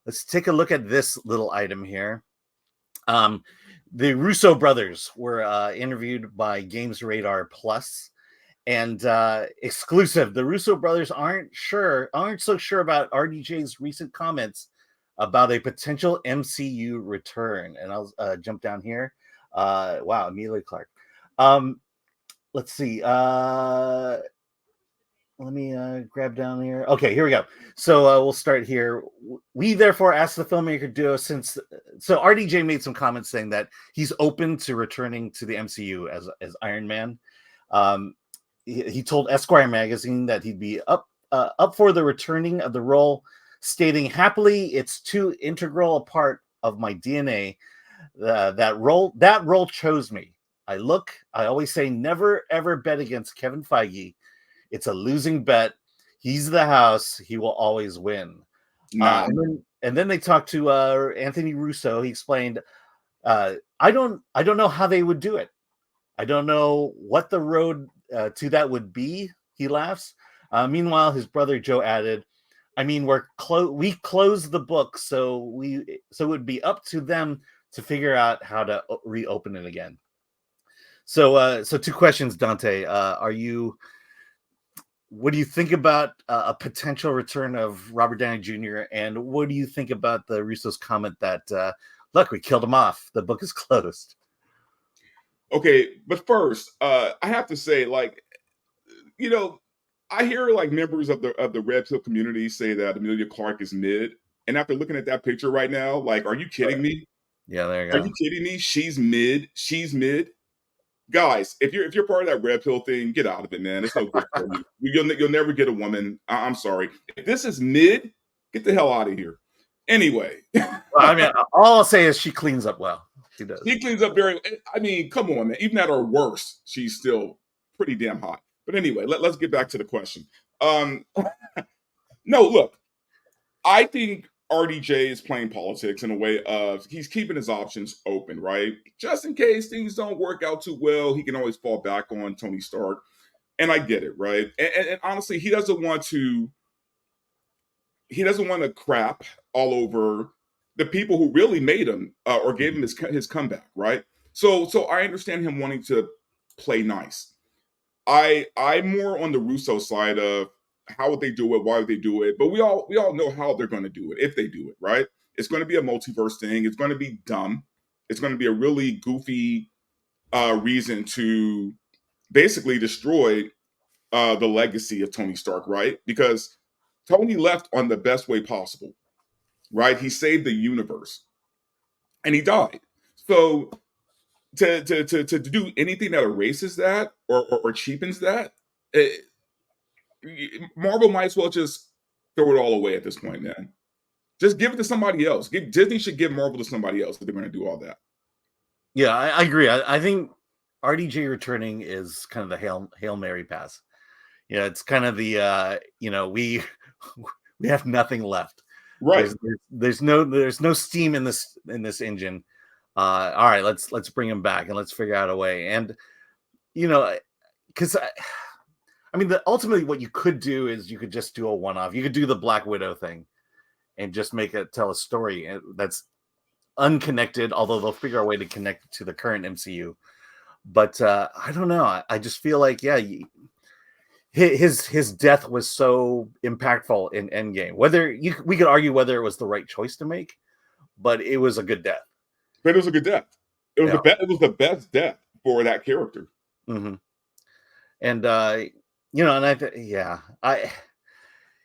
let's take a look at this little item here. The Russo brothers were interviewed by Games Radar Plus, and exclusive. The Russo brothers aren't so sure about RDJ's recent comments about a potential MCU return. And I'll jump down here. Wow, Amelia Clark. Let's see. Let me grab down here. Okay, here we go. So we'll start here. We therefore asked the filmmaker duo so RDJ made some comments saying that he's open to returning to the MCU as Iron Man. He told Esquire magazine that he'd be up for the returning of the role, stating happily, "It's too integral a part of my DNA. That role chose me. I always say never ever bet against Kevin Feige. It's a losing bet. He's the house. He will always win." And then they talked to Anthony Russo. He explained, "I don't know how they would do it. I don't know what the road to that would be." He laughs. Meanwhile, his brother Joe added, "I mean, we closed the book, so it would be up to them to figure out how to reopen it again." So two questions, Dante. What do you think about a potential return of Robert Downey Jr.? And what do you think about the Russo's comment that, look, we killed him off. The book is closed. Okay, but first, I have to say, I hear members of the Red Pill community say that Amelia Clark is mid. And after looking at that picture right now, are you kidding me? Yeah, there you go. Are you kidding me? She's mid. She's mid. Guys, if you're part of that Red Pill thing, get out of it, man. It's no good for you. You'll never get a woman. I'm sorry. If this is mid, get the hell out of here. Anyway. Well, I mean, all I'll say is she cleans up well. She does. She cleans up very. I mean, come on, man. Even at her worst, she's still pretty damn hot. But anyway, let's get back to the question. No, look, I think RDJ is playing politics in a way of he's keeping his options open, right? Just in case things don't work out too well, he can always fall back on Tony Stark. And I get it, right? And honestly, he doesn't want to crap all over the people who really made him or gave him his comeback, right? So I understand him wanting to play nice. I'm more on the Russo side of how would they do it, why would they do it, but we all know how they're going to do it if they do it, right? It's going to be a multiverse thing. It's going to be dumb. It's going to be a really goofy reason to basically destroy the legacy of Tony Stark, right? Because Tony left on the best way possible, right? He saved the universe, and he died. So to do anything that erases that or cheapens that, Marvel might as well just throw it all away at this point, man. Just give it to somebody else. Disney should give Marvel to somebody else if they're going to do all that. Yeah, I agree. I think RDJ returning is kind of the Hail Mary pass. Yeah, it's kind of the we have nothing left. Right. There's no steam in this engine. All right, let's bring him back and let's figure out a way. And because I mean, ultimately, what you could do is you could just do a one-off. You could do the Black Widow thing and just tell a story that's unconnected, although they'll figure a way to connect it to the current MCU. But I don't know. I just feel like, his death was so impactful in Endgame. We could argue whether it was the right choice to make, but it was a good death. But it was a good death. It was the best death for that character. Mm-hmm. And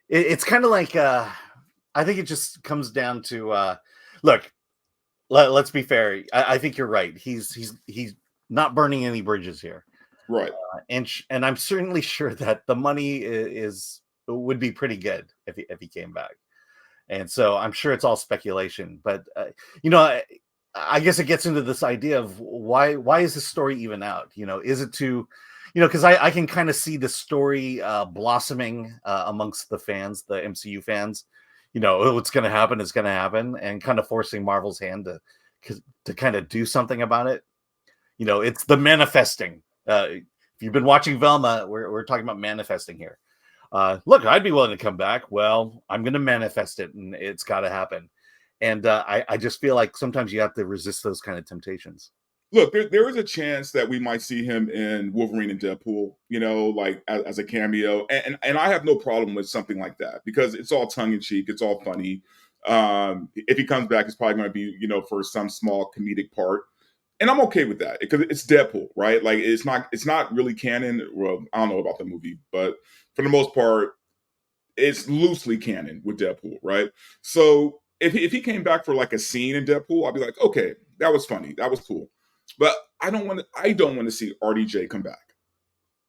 it's kind of like I think it just comes down to look. Let's be fair. I think you're right. He's not burning any bridges here, right? And I'm certainly sure that the money would be pretty good if he came back. And so I'm sure it's all speculation. But I guess it gets into this idea of why is this story even out? Is it to because I can kind of see the story blossoming amongst the fans, the MCU fans. What's going to happen is going to happen, and kind of forcing Marvel's hand to kind of do something about it. It's the manifesting. If you've been watching Velma, we're talking about manifesting here. Look, I'd be willing to come back. Well, I'm going to manifest it, and it's got to happen. And I just feel like sometimes you have to resist those kind of temptations. Look, there is a chance that we might see him in Wolverine and Deadpool, like as a cameo, and I have no problem with something like that because it's all tongue in cheek, it's all funny. If he comes back, it's probably going to be for some small comedic part, and I'm okay with that because it's Deadpool, right? Like it's not really canon. Well, I don't know about the movie, but for the most part, it's loosely canon with Deadpool, right? So if he came back for like a scene in Deadpool, I'd be like, okay, that was funny, that was cool. But I don't want to see RDJ come back.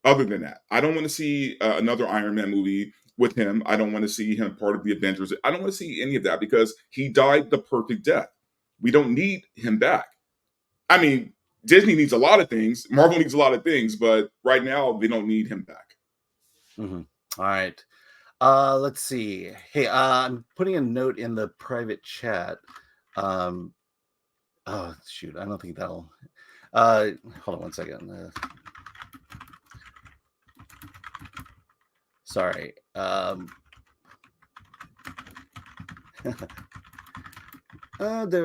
Other than that, I don't want to see another Iron Man movie with him. I don't want to see him part of the Avengers. I don't want to see any of that because he died the perfect death. We don't need him back. I mean, Disney needs a lot of things. Marvel needs a lot of things, but right now they don't need him back. Mm-hmm. All right. Let's see. Hey, I'm putting a note in the private chat. Oh shoot, I don't think that'll. Hold on one second. Sorry. There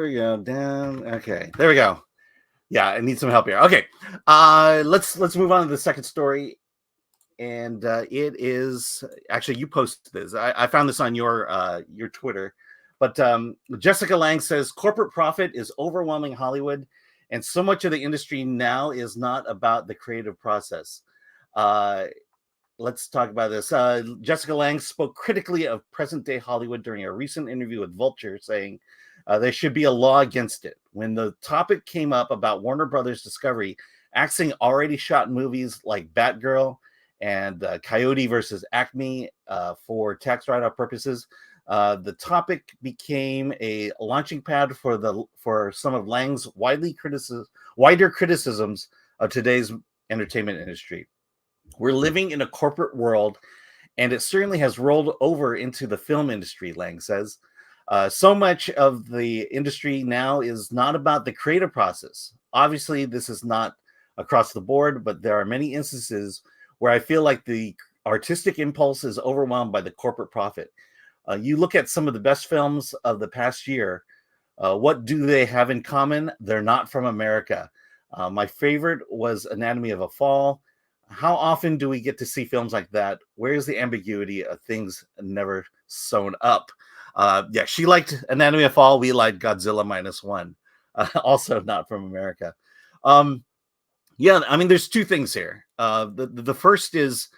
we go. Down. Okay, there we go. Yeah, I need some help here. Okay, let's move on to the second story, and it is actually you posted this. I found this on your Twitter, but Jessica Lange says corporate profit is overwhelming Hollywood, and so much of the industry now is not about the creative process. Let's talk about this. Jessica Lange spoke critically of present-day Hollywood during a recent interview with Vulture, saying there should be a law against it. When the topic came up about Warner Brothers Discovery axing already shot movies like Batgirl and Coyote versus Acme for tax write-off purposes, the topic became a launching pad for some of Lange's wider criticisms of today's entertainment industry. We're living in a corporate world, and it certainly has rolled over into the film industry, Lange says. So much of the industry now is not about the creative process. Obviously, this is not across the board, but there are many instances where I feel like the artistic impulse is overwhelmed by the corporate profit. You look at some of the best films of the past year. What do they have in common? They're not from America. My favorite was Anatomy of a Fall. How often do we get to see films like that? Where's the ambiguity of things never sewn up? Yeah, she liked Anatomy of a Fall. We liked Godzilla -1. Also not from America. Yeah, I mean, there's two things here. The first is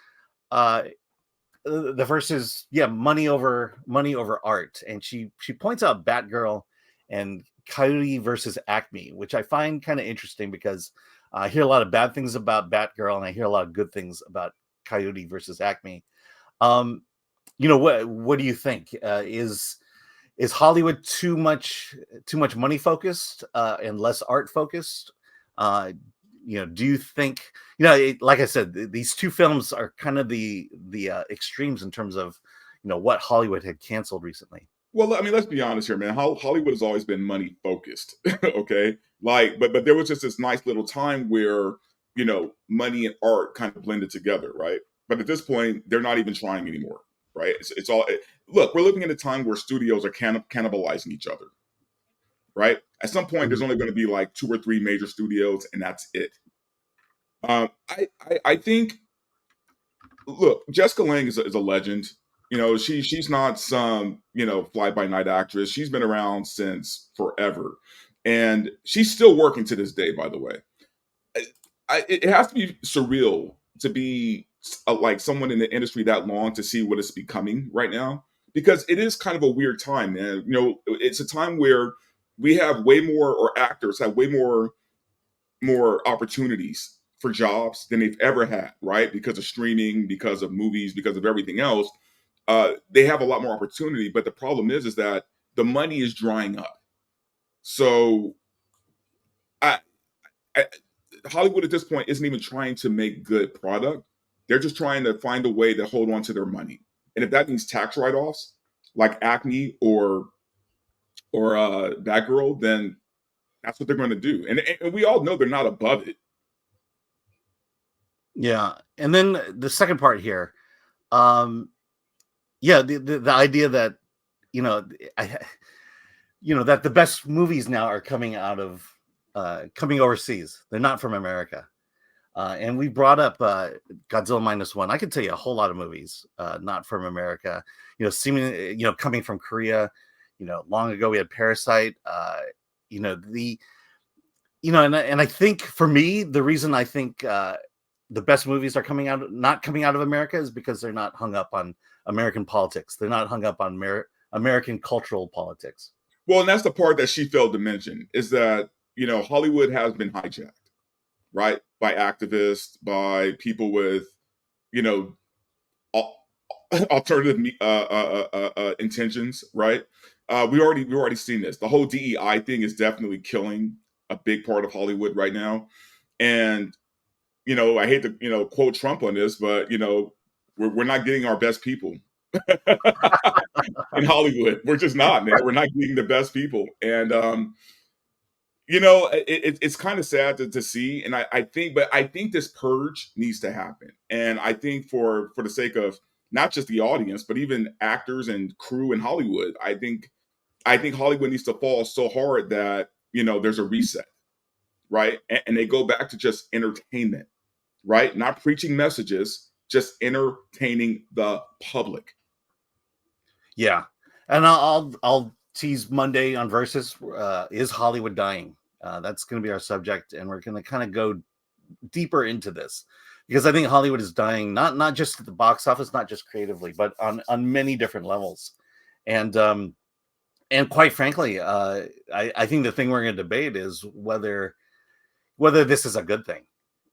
money over art, and she points out Batgirl and Coyote versus Acme, which I find kind of interesting because I hear a lot of bad things about Batgirl, and I hear a lot of good things about Coyote versus Acme. What do you think? Is Hollywood too much money focused and less art focused? Do you think like I said, these two films are kind of the extremes in terms of what Hollywood had canceled recently? Well, I mean, let's be honest here, man. Hollywood has always been money focused, okay? Like, but there was just this nice little time where money and art kind of blended together, right? But at this point, they're not even trying anymore, right? It's all look. We're living in a time where studios are cannibalizing each other, right? At some point, there's only going to be like 2 or 3 major studios, and that's it. I think. Look, Jessica Lange is a legend. She's not some fly by night actress. She's been around since forever, and she's still working to this day. By the way, it has to be surreal to be like someone in the industry that long to see what it's becoming right now, because it is kind of a weird time, man. It's a time where we have way more, or actors have way more opportunities for jobs than they've ever had, right? Because of streaming, because of movies, because of everything else. They have a lot more opportunity, but the problem is that the money is drying up. So I, Hollywood at this point isn't even trying to make good product. They're just trying to find a way to hold on to their money. And if that means tax write-offs like Acme or Batgirl, then that's what they're going to do. And we all know they're not above it. Yeah. And then the second part here, the idea that that the best movies now are coming out of coming overseas. They're not from America. And we brought up Godzilla -1. I could tell you a whole lot of movies not from America. Seemingly, coming from Korea. Long ago we had Parasite. And I think for me, the reason I think the best movies are not coming out of America is because they're not hung up on American politics. They're not hung up on American cultural politics. Well, and that's the part that she failed to mention is that, Hollywood has been hijacked, right? By activists, by people with, alternative intentions, right? We already seen this. The whole DEI thing is definitely killing a big part of Hollywood right now. And, I hate to, quote Trump on this, but, we're not getting our best people in Hollywood. We're just not, man. We're not getting the best people. And, it's kind of sad to see. And I think this purge needs to happen. And I think for the sake of not just the audience, but even actors and crew in Hollywood, I think Hollywood needs to fall so hard that, there's a reset, right? And they go back to just entertainment, right? Not preaching messages, just entertaining the public. Yeah. And I'll tease Monday on Versus. Is Hollywood dying? That's going to be our subject, and we're going to kind of go deeper into this because I think Hollywood is dying, not just at the box office, not just creatively, but on many different levels. And quite frankly, I think the thing we're going to debate is whether this is a good thing,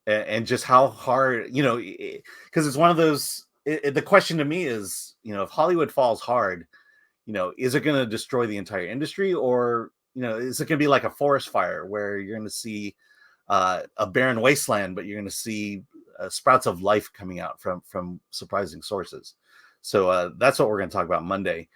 and just how hard, because it's one of those. The question to me is, if Hollywood falls hard, is it going to destroy the entire industry, or is it going to be like a forest fire where you're going to see a barren wasteland, but you're going to see sprouts of life coming out from surprising sources? So that's what we're going to talk about Monday.